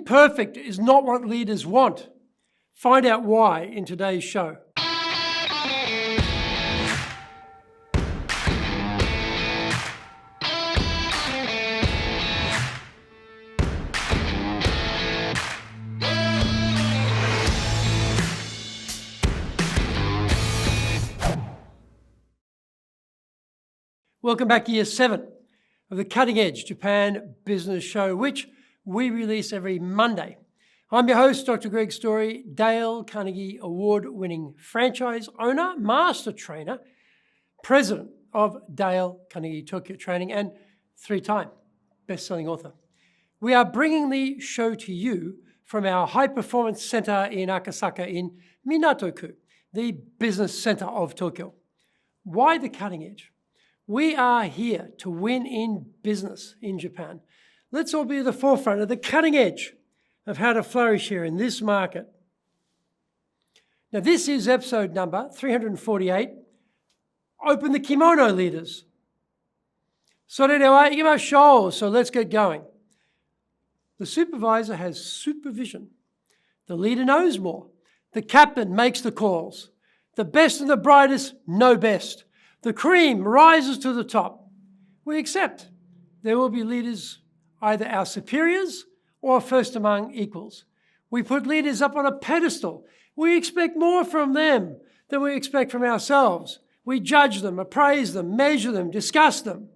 Being perfect is not what leaders want. Find out why in today's show. Welcome back to Year 7 of the Cutting Edge Japan Business Show, which we release every Monday. I'm your host, Dr. Greg Story, Dale Carnegie Award-winning franchise owner, master trainer, president of Dale Carnegie Tokyo Training, and 3-time best-selling author. We are bringing the show to you from our high-performance center in Akasaka in Minato-ku, the business center of Tokyo. Why the cutting edge? We are here to win in business in Japan. Let's all be at the forefront of the cutting edge of how to flourish here in this market. Now, this is episode number 348. Open the kimono, leaders. それでは行きましょう. So let's get going. The supervisor has supervision. The leader knows more. The captain makes the calls. The best and the brightest know best. The cream rises to the top. We accept there will be leaders, either our superiors or first among equals. We put leaders up on a pedestal. We expect more from them than we expect from ourselves. We judge them, appraise them, measure them, discuss them.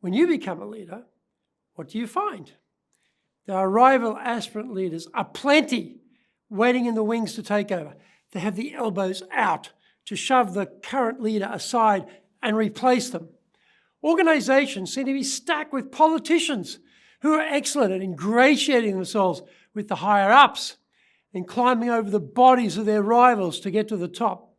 When you become a leader, what do you find? There are rival aspirant leaders aplenty waiting in the wings to take over. They have the elbows out to shove the current leader aside and replace them. Organizations seem to be stacked with politicians who are excellent at ingratiating themselves with the higher-ups and climbing over the bodies of their rivals to get to the top.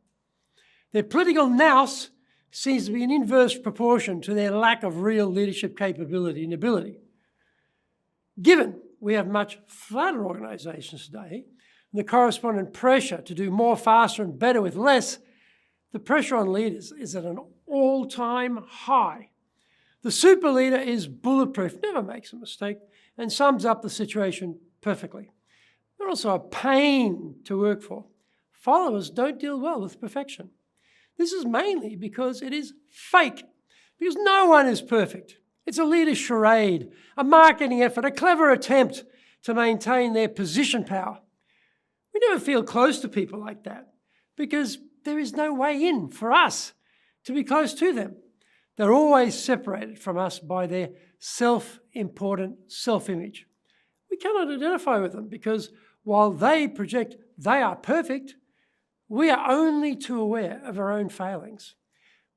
Their political nous seems to be in inverse proportion to their lack of real leadership capability and ability. Given we have much flatter organizations today, and the corresponding pressure to do more faster and better with less, the pressure on leaders is at an all-time high. The super leader is bulletproof, never makes a mistake, and sums up the situation perfectly. They're also a pain to work for. Followers don't deal well with perfection. This is mainly because it is fake, because no one is perfect. It's a leader's charade, a marketing effort, a clever attempt to maintain their position power. We never feel close to people like that because there is no way in for us to be close to them. They're always separated from us by their self-important self-image. We cannot identify with them because while they project they are perfect, we are only too aware of our own failings.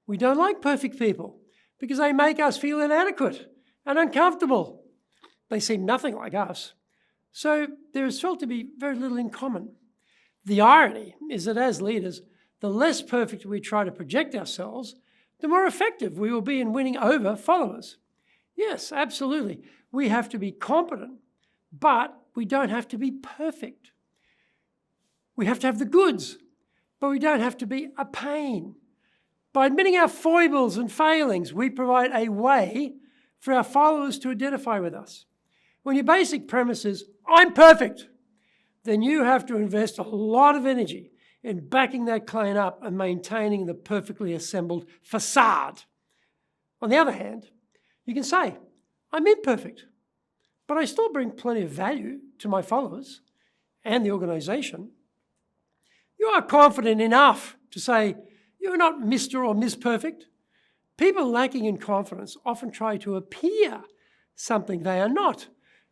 We don't like perfect people because they make us feel inadequate and uncomfortable. They seem nothing like us. So there is felt to be very little in common. The irony is that as leaders, the less perfect we try to project ourselves, the more effective we will be in winning over followers. Yes, absolutely. We have to be competent, but we don't have to be perfect. We have to have the goods, but we don't have to be a pain. By admitting our foibles and failings, we provide a way for our followers to identify with us. When your basic premise is, I'm perfect, then you have to invest a lot of energy in backing that claim up and maintaining the perfectly assembled facade. On the other hand, you can say, I'm imperfect, but I still bring plenty of value to my followers and the organization. You are confident enough to say, you're not Mr. or Ms. Perfect. People lacking in confidence often try to appear something they are not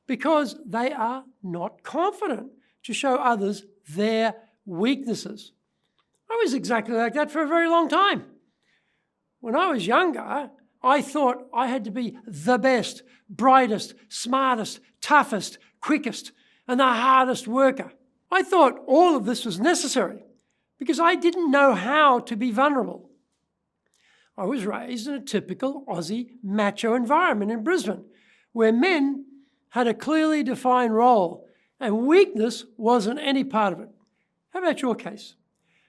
because they are not confident to show others their weaknesses. I was exactly like that for a very long time. When I was younger, I thought I had to be the best, brightest, smartest, toughest, quickest, and the hardest worker. I thought all of this was necessary because I didn't know how to be vulnerable. I was raised in a typical Aussie macho environment in Brisbane, where men had a clearly defined role and weakness wasn't any part of it. How about your case?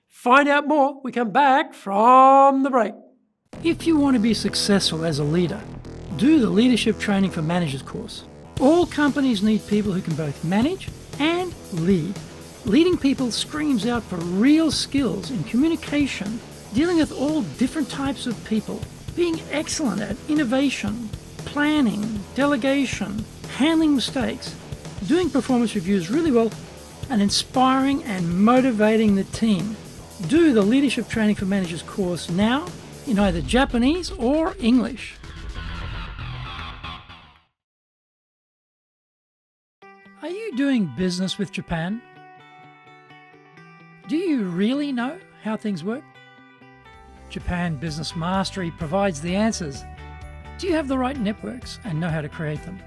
Find out more when we come back from the break. If you want to be successful as a leader, do the Leadership Training for Managers course. All companies need people who can both manage and lead. Leading people screams out for real skills in communication, dealing with all different types of people, being excellent at innovation, planning, delegation, handling mistakes, doing performance reviews really well, and inspiring and motivating the team. Do the Leadership Training for Managers course now in either Japanese or English. Are you doing business with Japan? Do you really know how things work? Japan Business Mastery provides the answers. Do you have the right networks and know how to create them?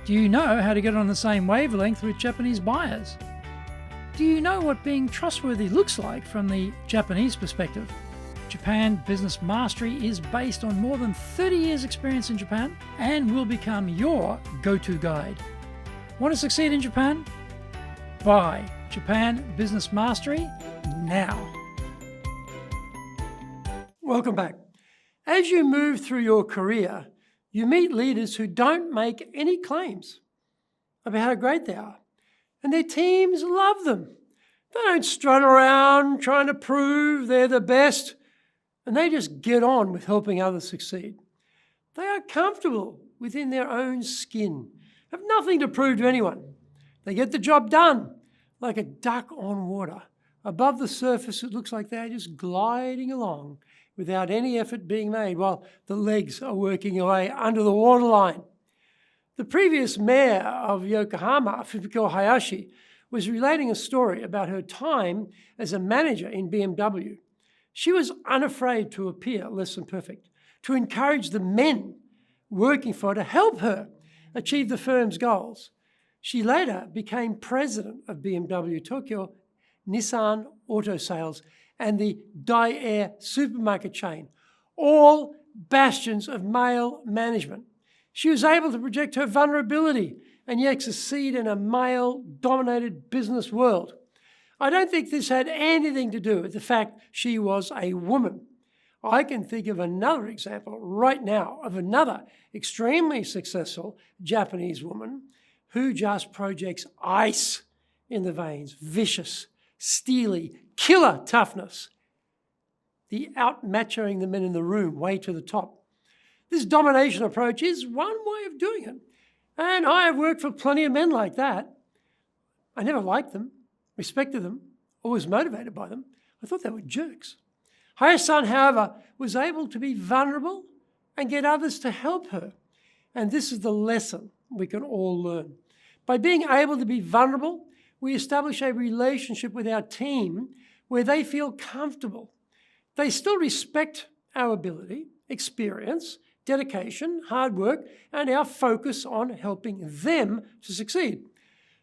Do you know how to get on the same wavelength with Japanese buyers? Do you know what being trustworthy looks like from the Japanese perspective? Japan Business Mastery is based on more than 30 years experience in Japan and will become your go-to guide. Want to succeed in Japan? Buy Japan Business Mastery now. Welcome back. As you move through your career, you meet leaders who don't make any claims about how great they are, and their teams love them. They don't strut around trying to prove they're the best, and they just get on with helping others succeed. They are comfortable within their own skin, have nothing to prove to anyone. They get the job done like a duck on water. Above the surface, it looks like they're just gliding along without any effort being made while the legs are working away under the waterline. The previous mayor of Yokohama, Fumiko Hayashi, was relating a story about her time as a manager in BMW. She was unafraid to appear less than perfect, to encourage the men working for her to help her achieve the firm's goals. She later became president of BMW Tokyo, Nissan Auto Sales, and the Daier supermarket chain, all bastions of male management. She was able to project her vulnerability and yet succeed in a male-dominated business world. I don't think this had anything to do with the fact she was a woman. I can think of another example right now of another extremely successful Japanese woman who just projects ice in the veins, vicious, steely, killer toughness, the out-machoing the men in the room way to the top. This domination approach is one way of doing it, and I have worked for plenty of men like that. I never liked them, respected them, or was motivated by them. I thought they were jerks. Hayashi, however, was able to be vulnerable and get others to help her. And this is the lesson we can all learn. By being able to be vulnerable, we establish a relationship with our team where they feel comfortable. They still respect our ability, experience, dedication, hard work, and our focus on helping them to succeed.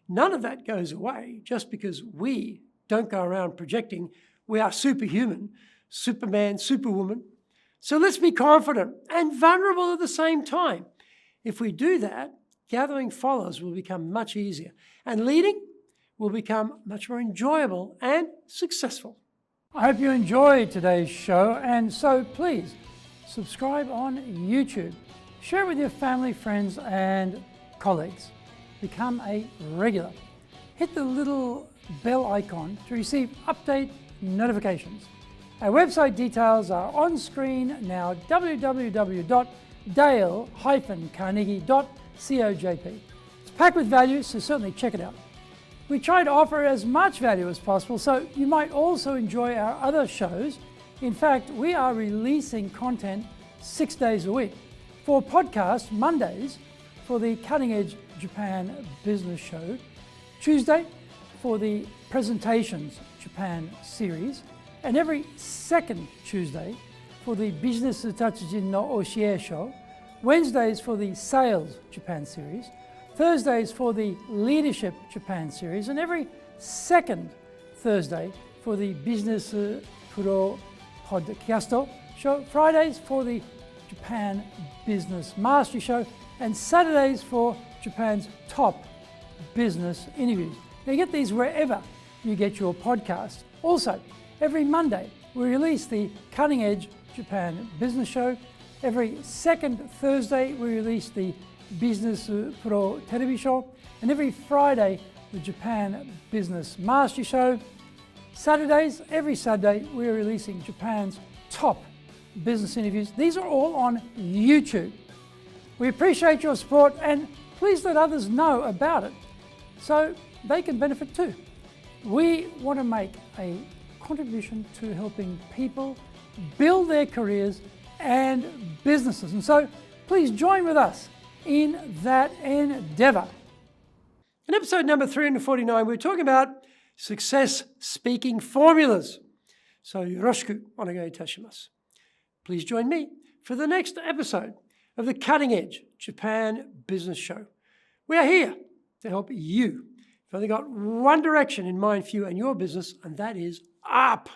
None of that goes away just because we don't go around projecting we are superhuman, Superman, Superwoman. So let's be confident and vulnerable at the same time. If we do that, gathering followers will become much easier, and leading will become much more enjoyable and successful. I hope you enjoyed today's show, and so please subscribe on YouTube. Share it with your family, friends, and colleagues. Become a regular. Hit the little bell icon to receive update notifications. Our website details are on screen now, www.dale-carnegie.cojp. It's packed with value, so certainly check it out. We try to offer as much value as possible, so you might also enjoy our other shows. In fact, we are releasing content 6 days a week. For podcasts, Mondays for the Cutting Edge Japan Business Show, Tuesday for the Presentations Japan series, and every second Tuesday for the Business Tatsujin no Oshie Show, Wednesdays for the Sales Japan series, Thursdays for the Leadership Japan series, and every second Thursday for the Business Pro Podcast Show, Fridays for the Japan Business Mastery Show, and Saturdays for Japan's top business interviews. Now, you get these wherever you get your podcast. Also, every Monday, we release the Cutting Edge Japan Business Show. Every second Thursday, we release the Business Pro Television Show, and every Friday, the Japan Business Master Show. Saturdays, every Saturday, we're releasing Japan's top business interviews. These are all on YouTube. We appreciate your support, and please let others know about it so they can benefit too. We want to make a contribution to helping people build their careers and businesses. And so please join with us in that endeavor. In episode number 349, we're talking about success speaking formulas. So, yoroshiku onegai itashimasu. Please join me for the next episode of the Cutting Edge Japan Business Show. We are here to help you. You've only got one direction in mind for you and your business, and that is up.